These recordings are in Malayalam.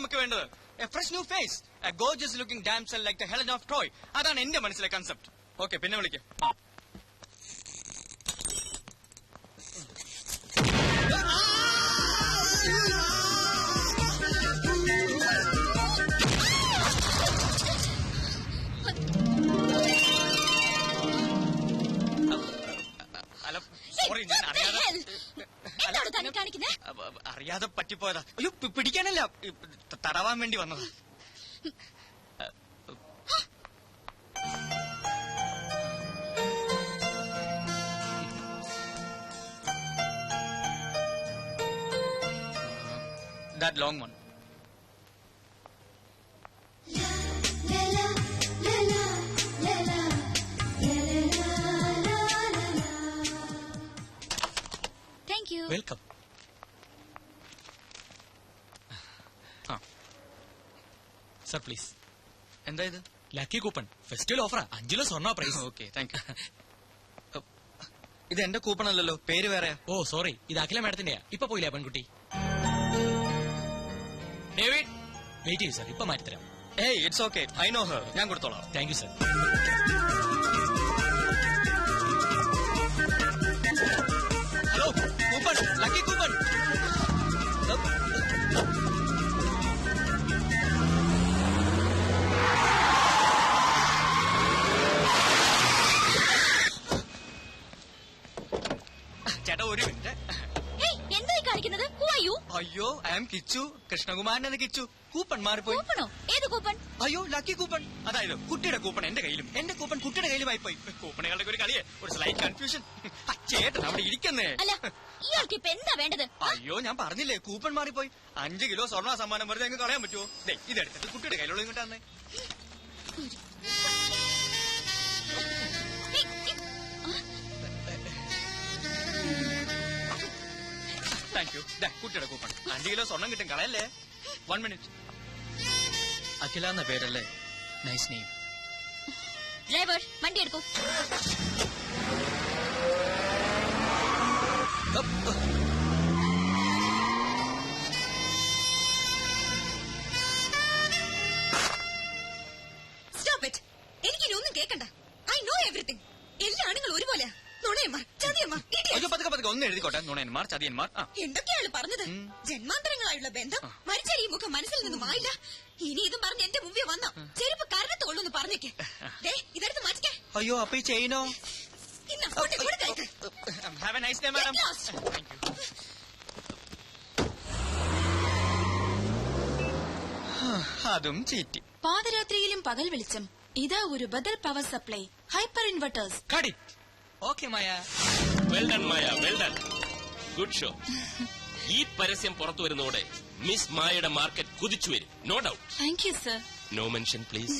നമുക്ക് വേണ്ടത്. A fresh new face, a gorgeous looking damsel like the Helen of Troy. അതാണ് എന്റെ മനസ്സിലെ കൺസെപ്റ്റ്. ഓക്കെ, പിന്നെ വിളിക്കാം. അറിയാതെ പറ്റിപ്പോയതാ. അയ്യോ, പിടിക്കാനല്ല, തടവാൻ വേണ്ടി വന്നതാ. That long one. Thank you. Welcome. Sir, please. എന്താ ഇത്? ലക്കി കൂപ്പൺ, ഫെസ്റ്റിവൽ ഓഫറാ. 5 കിലോ സ്വർണ്ണ പ്രൈസ്. Okay, thank you. ഇത് എന്റെ കൂപ്പൺ അല്ലല്ലോ, പേര് വേറെയാ. ഓ സോറി, ഇത് അഖില മാഡത്തിന്റെയാ. ഇപ്പൊ പോയില്ലേ പെൺകുട്ടി? ഡേവിഡ്, വെയിറ്റ് ചെയ്യൂ സർ, ഇപ്പൊ മാറ്റിത്തരാം. ഏയ്, it's okay, I know her. ഞാൻ കൊടുത്തോളാം. Thank you sir. Hello, coupon, lucky coupon. ചേട്ടാ, ഒരു മിനിറ്റ്. എന്തായി കാണിക്കുന്നത്? അയ്യോ, ഐ ആം കിച്ചു, കൃഷ്ണകുമാരൻ എന്ന കിച്ചു. കൂപ്പൺ മാറിപ്പോയി. കൂപ്പണോ? ഏത് കൂപ്പൺ? അയ്യോ, ലക്കി കൂപ്പൺ. അതായത് കുട്ടിയുടെ കൂപ്പൺ എന്റെ കയ്യിലും എന്റെ കൂപ്പൺ കുട്ടിയുടെ കയ്യിലുമായി പോയി. കൂപ്പണുകളുടെ ഒരു കളിയെ, ഒരു സ്ലൈറ്റ് കൺഫ്യൂഷൻ. ചേട്ടൻ അവിടെ ഇരിക്കുന്നേ. അല്ല, ഇയാൾക്ക് ഇപ്പൊ എന്താ വേണ്ടത്? അയ്യോ, ഞാൻ പറഞ്ഞില്ലേ, കൂപ്പൺ മാറിപ്പോയി. 5 കിലോ സ്വർണ്ണ സമ്മാനം വെറുതെ അങ്ങ് കളയാൻ പറ്റുമോ? ഇതെടുത്തിട്ട് കുട്ടിയുടെ കയ്യിലുള്ള ഇങ്ങോട്ട് തന്നെ. Thank you. കുട്ടിയുടെ കൂപ്പൺ. 5 കിലോ സ്വർണം കിട്ടും, കളയല്ലേ. 1 മിനിറ്റ്. അഖില എന്ന പേരല്ലേ? Nice name. ഡ്രൈവർ, വണ്ടി എടുക്കൂ. Stop it. എനിക്കിനൊന്നും കേൾക്കണ്ട. I know everything. എല്ലാ ആണുങ്ങളും ഒരുപോലെ. നുണയന്മാർ, ചതിയന്മാർ. അയ്യോ, പതുക്കെ ഒന്ന് എഴുതിക്കോട്ടെ. നുണയന്മാർ, ചതിയന്മാർ. എന്തൊക്കെയാണ് പറഞ്ഞത്? ജന്മാന്തരങ്ങളായുള്ള ബന്ധം മരിച്ച ഈ മുഖം മനസ്സിൽ നിന്നും ആയില്ല. ഇനി ഇതും പറഞ്ഞ് എന്റെ മുമ്പിൽ വന്ന ചെരുപ്പ് കരണത്തോളൂന്ന് പറഞ്ഞേക്ക്. ഇതെടുത്ത് മാറ്റിക്കേ. അയ്യോ, അപ്പൊ ഈ ചെയിനോ? Have a nice day, madam. Thank you. അതും ചീറ്റി. പാതിരാത്രിയിലും പകൽ വെളിച്ചം. ഇതാ ഒരു ബദൽ power supply. Hyper inverters. Okay Maya. Well done Maya, well done. Good show. ഈ പരസ്യം പുറത്തു വരുന്നതോടെ മിസ് മായയുടെ മാർക്കറ്റ് കുതിച്ചു വരും. No doubt. Thank you sir. No mention please.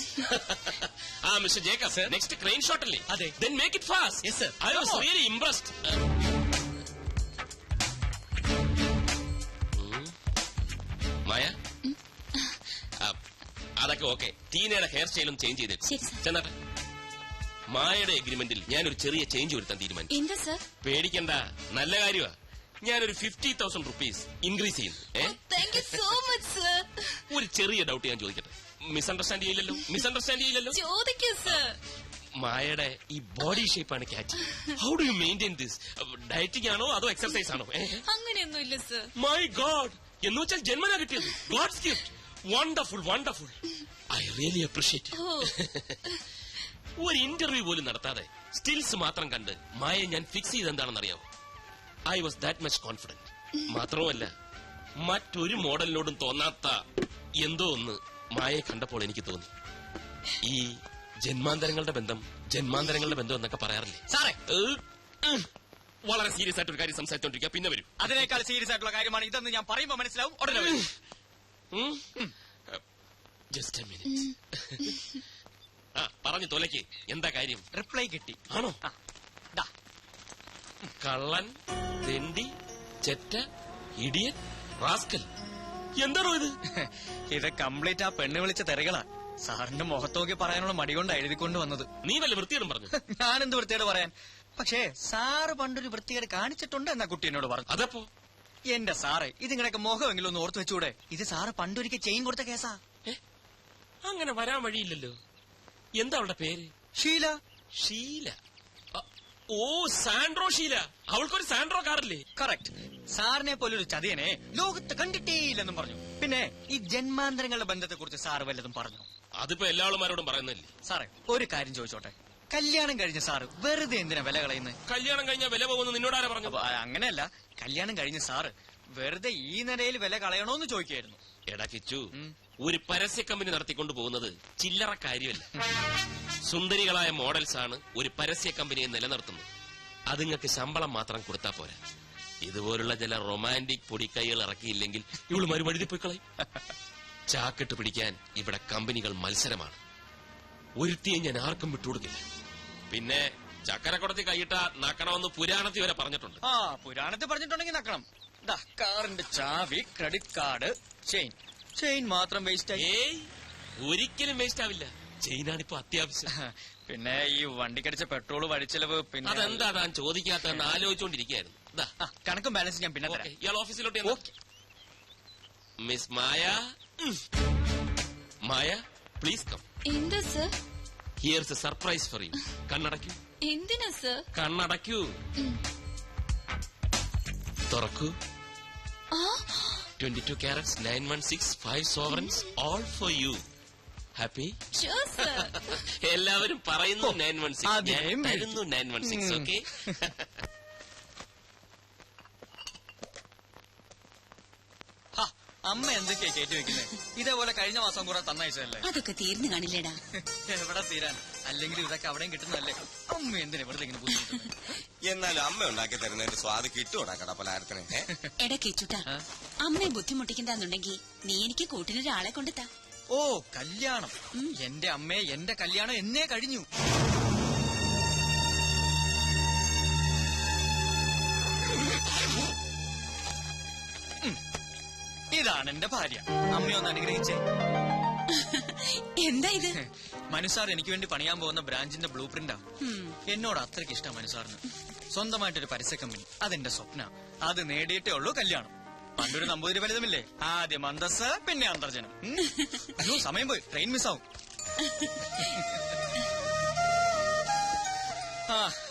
Mister Jacob, sir, next crane shot അല്ലേ? അതെ. Then make it fast. Yes sir. I was really impressed. മായ, അതൊക്കെ ഓക്കെ. ടീനയുടെ ഹെയർ സ്റ്റൈലും ചേഞ്ച് ചെയ്തേക്കും. ചെന്നാട്ടെ. മായയുടെ എഗ്രിമെന്റിൽ ഞാനൊരു ചെറിയ ചേഞ്ച് വരുത്താൻ തീരുമാനിച്ചു. എന്താ സർ? പേടിക്കണ്ട, നല്ല കാര്യമാ. ഞാനൊരു 50,000 റുപ്പീസ് ഇൻക്രീസ് ചെയ്യുന്നു. Thank you so much sir. ഒരു ചെറിയ ഡൗട്ട് ഞാൻ ചോദിക്കട്ടെ. മിസ്അണ്ടർസ്റ്റാൻഡ് ചെയ്യില്ലല്ലോ? ചോദിക്കൂ സർ. മായയുടെ ഈ ബോഡി ഷേപ്പാണ് catch. How do you maintain this? Dieting ആണോ അതോ എക്സർസൈസ് ആണോ? അങ്ങനെയൊന്നുമില്ല സർ. മൈ ഗോഡ്, എന്ന് വെച്ചാൽ ജന്മനാ കിട്ടിയത്. God's gift. Wonderful, wonderful. I really appreciate. ഒരു ഇന്റർവ്യൂ പോലും നടത്താതെ സ്റ്റിൽസ് മാത്രം കണ്ട് മായ ഞാൻ ഫിക്സ് ചെയ്തെന്താണെന്ന് അറിയാവോ? I was that much confident. മാത്രമല്ല, മറ്റൊരു മോഡലിനോടും തോന്നാത്ത എന്തോ ഒന്ന് മായയെ കണ്ടപ്പോൾ എനിക്ക് തോന്നി. ഈ ജന്മാന്തരങ്ങളുടെ ബന്ധം എന്നൊക്കെ പറയാറില്ലേ സാറേ? വളരെ സീരിയസ് ആയിട്ട് ഒരു കാര്യം സംസാരിച്ചോണ്ടിരിക്കുക, പിന്നെ വരും. അതിനേക്കാൾ സീരിയസ് ആയിട്ടുള്ള കാര്യമാണ് ഇതെന്ന് ഞാൻ പറയുമ്പോ മനസ്സിലാവും. ഉടനെ വരും. Just A minute. പറഞ്ഞു തൊലയ്ക്ക്. എന്താ കാര്യം? റിപ്ലൈ കിട്ടി. ആണോ? കള്ളൻ, തെണ്ടി, ചെറ്റ, ഇഡിയൻ, റാസ്കൽ. എന്താണോ ഇത്? ഇത് കംപ്ലീറ്റ് ആ പെണ്ണ് വിളിച്ച തെറികളാ. സാറിന്റെ മുഖത്തോക്കി പറയാനുള്ള മടി കൊണ്ട് എഴുതിക്കൊണ്ട് വന്നത്. നീ വല്ല വൃത്തിയോടും പറഞ്ഞു? ഞാനെന്ത് വൃത്തിയോട് പറയാൻ? പക്ഷേ സാറ് പണ്ടൊരു വൃത്തികേട് കാണിച്ചിട്ടുണ്ട് എന്നാ കുട്ടി എന്നോട് പറഞ്ഞു. അതപ്പോ എന്റെ സാറേ ഇതിങ്ങനെയൊക്കെ മുഖമെങ്കിലും ഒന്ന് ഓർത്ത് വെച്ചൂടെ? ഇത് സാറ് പണ്ടൊരിക്കൽ ചെയിൻ കൊടുത്ത കേസാ. അങ്ങനെ വരാൻ വഴിയില്ലല്ലോ. എന്താ അവളുടെ പേര്? ഷീല. ഷീല. ഓ, സാൻഡ്രോ ഷീല. അവൾക്കൊരു സാൻഡ്രോ കാറില്ലേ? കറക്റ്റ്. സാറിനെ പോലൊരു ചതിയനെ ലോകത്ത് കണ്ടിട്ടേയില്ലെന്നും പറഞ്ഞു. പിന്നെ ഈ ജന്മാന്തരങ്ങളുടെ ബന്ധത്തെ കുറിച്ച് സാറ് വല്ലതും പറഞ്ഞു? അതിപ്പോ എല്ലാ ആളുമാരോടും പറയുന്നില്ലേ. സാറേ ഒരു കാര്യം ചോദിച്ചോട്ടെ, കല്യാണം കഴിഞ്ഞ സാറ് വെറുതെ എന്തിനാ വില കളയുന്നത്? കല്യാണം കഴിഞ്ഞാൽ വില പോകുന്നു നിന്നോടാരാ പറഞ്ഞു? അങ്ങനെയല്ല, കല്യാണം കഴിഞ്ഞ സാറ് വെറുതെ ഈ നിലയിൽ വില കളയണോന്ന് ചോദിക്കായിരുന്നു. എടാ കിച്ചു, ഒരു പരസ്യ കമ്പനി നടത്തിക്കൊണ്ട് പോകുന്നത് ചില്ലറ കാര്യമല്ല. സുന്ദരികളായ മോഡൽസ് ആണ് ഒരു പരസ്യ കമ്പനിയെ നിലനിർത്തുന്നത്. അതുങ്ങൾക്ക് ശമ്പളം മാത്രം കൊടുത്താ പോരാ. ഇതുപോലുള്ള ചില റൊമാൻറ്റിക് പൊടിക്കൈകൾ ഇറക്കിയില്ലെങ്കിൽ ഇവള് മറുപടി പോയി കളയും. ചാക്കിട്ട് പിടിക്കാൻ ഇവിടെ കമ്പനികൾ മത്സരമാണ്. ഒരുത്തിയെ ഞാൻ ആർക്കും വിട്ടുകൊടുക്കില്ല. പിന്നെ ചക്കരക്കുടത്തി കൈയിട്ട നക്കണമെന്ന് പുരാണത്തിൽ വരെ പറഞ്ഞിട്ടുണ്ട്. ആ, പുരാണത്തിൽ പറഞ്ഞിട്ടുണ്ടെങ്കിൽ നക്കണം. കാറിന്റെ ചാവി, ക്രെഡിറ്റ് കാർഡ്, ചെയിൻ മാത്രം വേസ്റ്റ് ആയി. ഏയ്, ഒരിക്കലും വേസ്റ്റ് ആവില്ല. ചെയിനാണിപ്പോ അത്യാവശ്യം. പിന്നെ ഈ വണ്ടിക്കടിച്ച പെട്രോൾ, വഴിച്ചെലവ്, പിന്നെ അതെന്താ താൻ ചോദിക്കാത്തെന്ന് ആലോചിച്ചോണ്ടിരിക്കായിരുന്നു. കണക്കും ബാലൻസ് ഞാൻ പിന്നെ തരാം. ഇയാൾ ഓഫീസിലോട്ട് miss Maya. Maya, please come. എന്താ sir? Here's a surprise for you. കണ്ണടയ്ക്കൂ. എന്തിനാ സർ? കണ്ണടയ്ക്കൂ. തുറക്കൂ. 22 carats, 916, 5 sovereigns, all for you. Happy? Sure, sir. എല്ലാവരും പറയുന്നു 916. ഞാൻ തരുന്നു 916, ഓക്കെ? അമ്മ എന്തൊക്കെയാ കയറ്റി വെക്കുന്നത്? ഇതേപോലെ കഴിഞ്ഞ മാസം കൂടെ തന്നയച്ചതല്ലേ? അതൊക്കെ തീർന്നു കാണില്ലേടാ. എവിടെ തീരാൻ? അല്ലെങ്കിൽ ഇതൊക്കെ അവിടെയും കിട്ടുന്നതല്ലേ? അമ്മ എന്തിനാ വെറുതെ ഇങ്ങനെ ബുദ്ധിമുട്ടുന്നത്? എന്നാലും അമ്മ ഉണ്ടാക്കി തരുന്നതിന്റെ സ്വാദ് കിട്ടൂടാ കടപ്പലാരത്തിന്. എടാ കേച്ചുട്ടാ, അമ്മയെ ബുദ്ധിമുട്ടിക്കണ്ടെന്നുണ്ടെങ്കിൽ നീ എനിക്ക് കൂട്ടിനൊരാളെ കൊണ്ടെത്താ. ഓ, കല്യാണം. എന്റെ അമ്മയെ എന്റെ കല്യാണം എന്നേ കഴിഞ്ഞു. ഇതാണ് എന്റെ ഭാര്യ. അമ്മയൊന്ന് അനുഗ്രഹിച്ചേ. എന്താ ഇത്? മനുസാർ എനിക്ക് വേണ്ടി പണിയാൻ പോകുന്ന ബ്രാഞ്ചിന്റെ ബ്ലൂ പ്രിന്റാ. എന്നോട് അത്രയ്ക്ക് ഇഷ്ടം മനുസാറിന്. സ്വന്തമായിട്ടൊരു പരസ്യ കമ്പനി, അതെന്റെ സ്വപ്ന. അത് നേടിയിട്ടേ ഉള്ളൂ കല്യാണം. പണ്ടൊരു നമ്പൂതിരി ഫലിതമില്ലേ? ആദ്യം അന്തസ്, പിന്നെ അന്തർജനം. അയ്യോ, സമയം പോയി, ട്രെയിൻ മിസ്സാവും.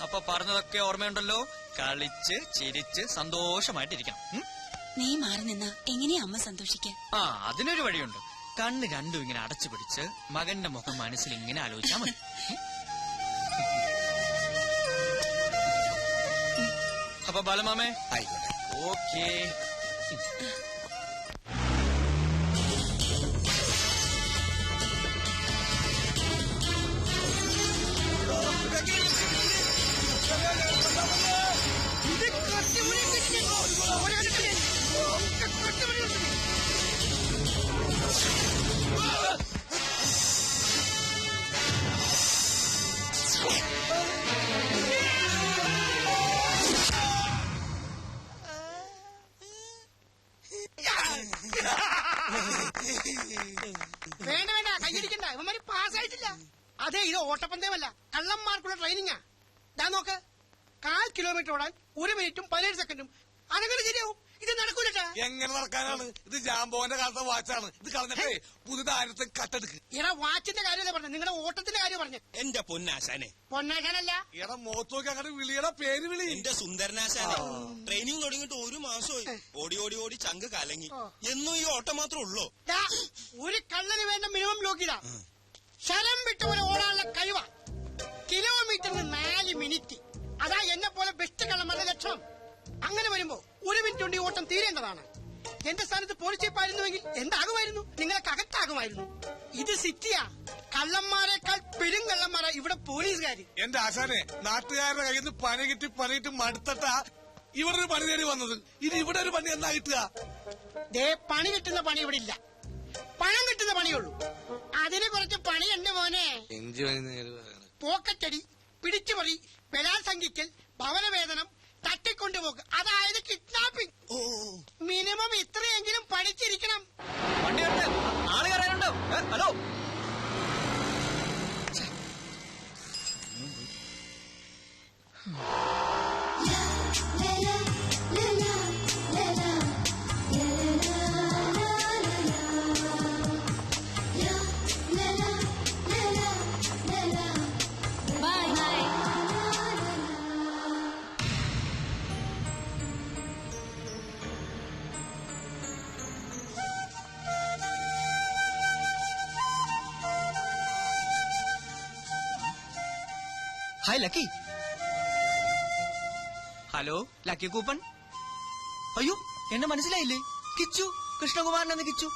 അപ്പൊ പറഞ്ഞതൊക്കെ ഓർമ്മയുണ്ടല്ലോ. കളിച്ച് ചിരിച്ച് സന്തോഷമായിട്ടിരിക്കണം. നീ മാറി നിന്നാ എങ്ങനെയാ അമ്മ സന്തോഷിക്കാൻ? അതിനൊരു വഴിയുണ്ട്. കണ്ണ് രണ്ടും ഇങ്ങനെ അടച്ചു പിടിച്ച് മകന്റെ മുഖം മനസ്സിൽ ഇങ്ങനെ ആലോചിച്ചാ മതി. അപ്പൊ ബാലമാമേ, ആയിക്കോട്ടെ. ഓക്കേ. വേണ്ട വേണ്ട, കൈയടിക്കണ്ട. ഇവന്മാര് പാസ്സായിട്ടില്ല. അതെ, ഇത് ഓട്ടപ്പന്തയമല്ല, കള്ളന്മാർക്കുള്ള ട്രെയിനിങ്ങാ. ഞാൻ നോക്ക്, 1/4 കിലോമീറ്റർ ഓടാൻ 1 മിനിറ്റും 17 സെക്കൻഡും. അനങ്ങനെ ശരിയാവും. ഇത് നടക്കൂലട്ടാ. എങ്ങനെ നടക്കാനാണ്? ഇത് ജാമ്പോന്റെ കാലത്തെ വാച്ചാണ്. ഇത് കളഞ്ഞിട്ടേ പുതുതാരത്തെ കട്ടെടുക്ക്. എടാ, വാച്ചിന്റെ കാര്യമല്ലേ പറഞ്ഞു, നിങ്ങളുടെ ഓട്ടത്തിന്റെ കാര്യം പറഞ്ഞു. എന്റെ പൊന്നാശാനെ. പൊന്നാശാനല്ല, എടാ മുഖത്ത് നോക്കി അങ്ങനെ വിളിയുടെ പേര് വിളി. എന്റെ സുന്ദരനാശാനെ. ട്രെയിനിങ് തുടങ്ങിയിട്ട് 1 മാസമായി. ഓടി ഓടി ഓടി ചങ്ക് കലങ്ങി. എന്നും ഈ ഓട്ടം മാത്രമേ ഉള്ളൂ. ഒരു കള്ളന് വേണ്ട മിനിമം യോഗ്യത ശരം വിട്ടവരെ ഓടാനുള്ള കഴിവാ. കിലോമീറ്ററിന് 4 മിനിറ്റ്. അതാ എന്നെ പോലെ ബെസ്റ്റ് കള്ളന്മാരുടെ ലക്ഷണം. അങ്ങനെ വരുമ്പോ 1 മിനിറ്റ് കൊണ്ട് ഈ ഓട്ടം തീരേണ്ടതാണ്. എന്റെ സ്ഥാനത്ത് പോലീസ് ചീപ്പായിരുന്നുവെങ്കിൽ എന്താകുമായിരുന്നു? നിങ്ങളെ കകത്താകുമായിരുന്നു. ഇത് സിറ്റിയാ. കള്ളന്മാരെക്കാൾ പെരും കള്ളന്മാരാ ഇവിടെ പോലീസുകാര്. എന്റെ ആശാനെ, നാട്ടുകാരുടെ കയ്യിൽ നിന്ന് പണി കിട്ടി പണിയിട്ട് മടുത്തട്ടാ ഇവിടെ ഒരു പണി തേടി വന്നത്. ഇത് ഇവിടെ ഒരു പണി എന്നാ കിട്ടുക? പണി കിട്ടുന്ന പണി ഇവിടെ ഇല്ല. പണം കിട്ടുന്ന പണിയുള്ളൂ. അതിന് കുറച്ച് പണിയുണ്ട് മോനെ. പോക്കറ്റടി, പിടിച്ചുപറി, ബലാത്സംഗിക്കൽ, ഭവനവേതനം, തട്ടിക്കൊണ്ടുപോക്ക്, അതായത് കിഡ്നാപ്പിംഗ്. മിനിമം ഇത്രയെങ്കിലും പഠിച്ചിരിക്കണം. വണ്ടിയുണ്ട്, ആള് കയറാനുണ്ട്. Hello, hi lucky. Hello lucky coupon. അയ്യോ എന്നെ മനസ്സിലായില്ലേ? കിച്ചു, കൃഷ്ണകുമാരൻ എന്ന കിച്ചു.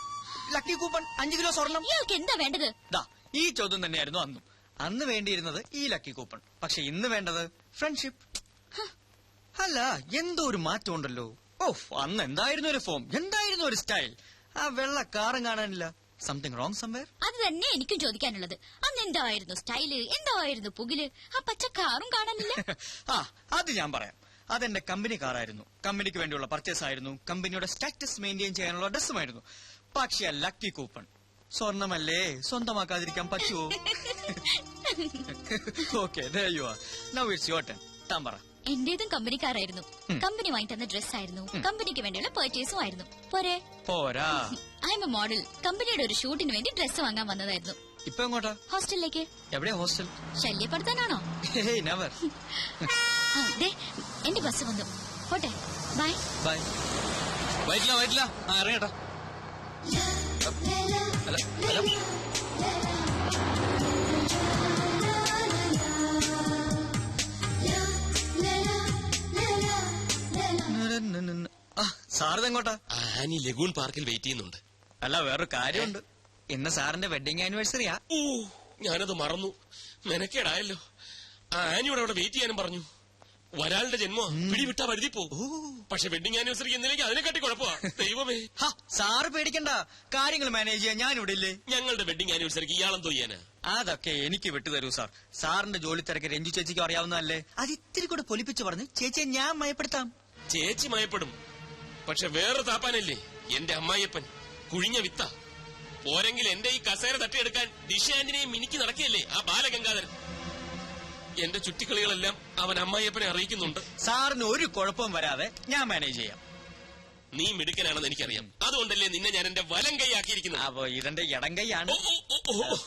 ലക്കി കൂപ്പൺ 5 കിലോ സ്വർണം. ഇയാൾക്ക് എന്താ വേണ്ടത്? ദാ ഈ ചോദ്യം തന്നെയായിരുന്നു അന്നും. അന്ന് വേണ്ടിയിരുന്നത് ഈ ലക്കി കൂപ്പൺ. പക്ഷെ ഇന്ന് വേണ്ടത് ഫ്രണ്ട്ഷിപ്പ്. അല്ല എന്തോ ഒരു മാറ്റം ഉണ്ടല്ലോ. ഓഫ്, അന്ന് എന്തായിരുന്നു ഒരു ഫോം, എന്തായിരുന്നു ഒരു സ്റ്റൈൽ. ആ വെള്ള കാറും കാണാനില്ല. Something wrong somewhere. അത് തന്നെ എനിക്കും ചോദിക്കാനുള്ളത്. അന്ന് എന്തായിരുന്നു സ്റ്റൈല്, എന്തായിരുന്നു പുകില്, ആ പച്ച കാറും കാണാനില്ല. ആ അത് ഞാൻ പറയാം. അതെന്റെ കമ്പനി കാറായിരുന്നു. കമ്പനിക്ക് വേണ്ടിയുള്ള പർച്ചേസ് ആയിരുന്നു. കമ്പനിയുടെ സ്റ്റാറ്റസ് മെയിൻറ്റെയിൻ ചെയ്യാനുള്ള ഡ്രസ്സുമായിരുന്നു. പക്ഷെ ലക്കി കൂപ്പൺ സ്വർണമല്ലേ, സ്വന്തമാക്കാതിരിക്കാൻ പറ്റുമോ? Okay, there you are. Now it's your turn. താൻ പറ. എന്റേതും കമ്പനിക്കാരായിരുന്നു. കമ്പനി വാങ്ങി തന്ന ഡ്രസ് ആയിരുന്നു. കമ്പനിക്ക് വേണ്ടിയുള്ള പർച്ചേസും ആയിരുന്നു. പോരെ? പോരാ. I M A model. കമ്പനിയുടെ ഒരു ഷൂട്ടിന് വേണ്ടി ഡ്രസ് വാങ്ങാൻ വന്നതായിരുന്നു. ഇപ്പൊ എങ്ങോട്ടാ? ഹോസ്റ്റലിലേക്ക്. എവിടെയാ ഹോസ്റ്റൽ? ശല്യപ്പെടുത്താനാണോ? നെവർ. എന്റെ ബസ് വന്നു. പോട്ടെ, ബൈ. ബൈ. വൈറ്റില്ല ഇറങ്ങട്ടാ. സാറിതെങ്ങോട്ടാ? ആനി ലഗൂൺ പാർക്കിൽ വെയിറ്റ് ചെയ്യുന്നുണ്ട്. അല്ല വേറൊരു കാര്യമുണ്ട്. ഇന്ന് സാറിന്റെ വെഡിങ് ആനിവേഴ്സറിയാ. ഓ, ഞാനത് മറന്നു. മെനക്കേടായല്ലോ. ആനിയോട് അവിടെ വെയിറ്റ് ചെയ്യാനും പറഞ്ഞു. ഒരാളുടെ ജന്മോ പിടിവിട്ടാ വഴുതി പോകും. പക്ഷെ വെഡിങ് ആനിവേഴ്സറിക്ക് എന്തിലേക്ക് അതിനെക്കാട്ടി കുഴപ്പമാ. ദൈവമേ. സാറ് പേടിക്കണ്ട, കാര്യങ്ങൾ മാനേജ് ചെയ്യാൻ ഞാൻ ഇവിടെ ഇല്ലേ. ഞങ്ങളുടെ വെഡിങ് ആനിവേഴ്സറിക്ക് ഇയാളെന്തോ ചെയ്യാനാ? അതൊക്കെ എനിക്ക് വിട്ടുതരൂ സാർ. സാറിന്റെ ജോലി തിരക്ക് രഞ്ജു ചേച്ചിക്ക് അറിയാവുന്നതല്ലേ. അത് ഇത്തിരി കൂടെ പൊലിപ്പിച്ച് പറഞ്ഞ് ചേച്ചിയെ ഞാൻ മയപ്പെടുത്താം. ചേച്ചി മയപ്പെടും. പക്ഷെ വേറെ താപ്പാനല്ലേ എന്റെ അമ്മായിയപ്പൻ. കുഴിഞ്ഞ വിത്ത. പോരെങ്കിൽ എന്റെ ഈ കസേര തട്ടിയെടുക്കാൻ ദിശ ആന്റിനെയും മിനിക്ക് നടക്കുകയല്ലേ ആ ബാലഗംഗാധരൻ. എന്റെ ചുറ്റിക്കളികളെല്ലാം അവൻ അമ്മായിയപ്പനെ അറിയിക്കുന്നുണ്ട്. സാറിന് ഒരു കുഴപ്പവും വരാതെ ഞാൻ മാനേജ് ചെയ്യാം. നീ മിടുക്കനാണെന്ന് എനിക്കറിയാം. അതുകൊണ്ടല്ലേ നിന്നെ ഞാൻ എന്റെ വലം കൈയാക്കിയിരിക്കുന്നത്. അപ്പൊ ഇതെന്റെ ഇടം കൈയാണ്.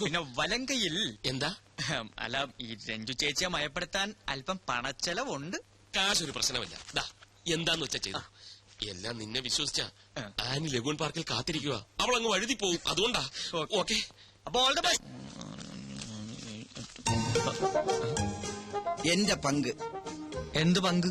പിന്നെ വലം കൈയിൽ എന്താ? അല്ല, ഈ രഞ്ജു ചേച്ചിയെ മയപ്പെടുത്താൻ അല്പം പണച്ചെലവുണ്ട്. കാശൊരു പ്രശ്നമല്ല. ദാ എന്താന്ന് വെച്ചാ ചെയ്തു. എല്ലാം നിന്നെ വിശ്വസിച്ച ആനി ലഗൂൺ പാർക്കിൽ കാത്തിരിക്കുക. അവൾ അങ്ങ് വഴുതി പോവും. അതുകൊണ്ടാ. ഓക്കെ, അപ്പൊ ഓൾ ദ ബെസ്റ്റ്. എന്റെ പങ്ക്. എന്ത് പങ്ക്?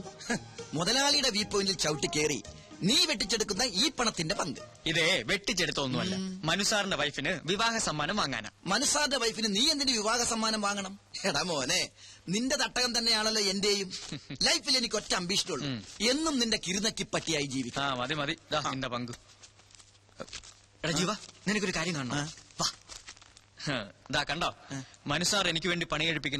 മുതലാളിയുടെ വ്യൂ പോയിന്റിൽ ചവിട്ടി കയറി നീ വെട്ടിച്ചെടുക്കുന്ന ഈ പണത്തിന്റെ പങ്ക്. ഇതേ വെട്ടിച്ചെടുത്തൊന്നുമല്ല, മനുസാറിന്റെ വൈഫിന് വിവാഹ സമ്മാനം വാങ്ങാനാ. മനുസാറിന്റെ വൈഫിന് നീ എന്തിന് വിവാഹ സമ്മാനം വാങ്ങണം? എടാ മോനെ, നിന്റെ തട്ടകം തന്നെയാണല്ലോ എന്റെയും. ലൈഫിൽ എനിക്ക് ഒറ്റ അംബീഷനുള്ളൂ, എന്നും നിന്റെ കിരുനക്കിപ്പട്ടിയായി ജീവിക്കാം. മതി മതി, നിന്റെ പങ്ക്. എടാ ജീവ, നിനക്കൊരു കാര്യം കാണണം. വാ. കണ്ടോ, മനുസാർ എനിക്ക് വേണ്ടി പണി കഴിപ്പിക്കുന്നു.